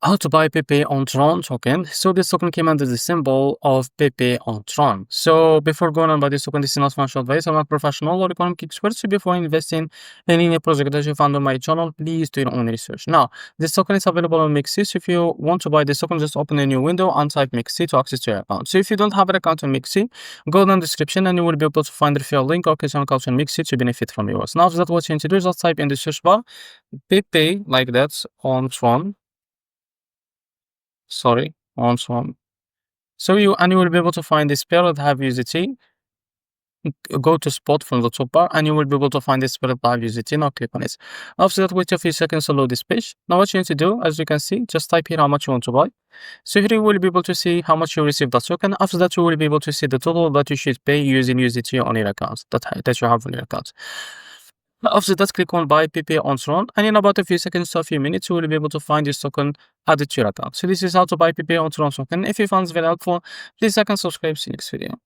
How to buy PePeonTron token. So this token came under the symbol of PePeonTron. So before going on by this token, this is not financial advice. I'm not professional or economic expert. So before investing in any project that you found on my channel, please do your own research. Now, this token is available on Mexc. So if you want to buy this token, just open a new window and type Mexc to access your account. So if you don't have an account on Mexc, go down the description and you will be able to find the referral link or click on account on Mexc to benefit from yours. Now, after that, what you need to do is just type in the search bar Pepe like that on Tron. Sorry, on Swan. So you will be able to find this pair that have USDT. Go to spot from the top bar and you will be able to find this pair that have USDT. Now click on it. After that, wait a few seconds to load this page. Now what you need to do, as you can see, just type here how much you want to buy. So here you will be able to see how much you receive the token. After that, you will be able to see the total that you should pay using USDT on your account that you have on your account. After that, click on buy PePeonTron, and in about a few seconds to a few minutes, you will be able to find this token added to your account. So this is how to buy PePeonTron token. If you found this very helpful, please like and subscribe. See you next video.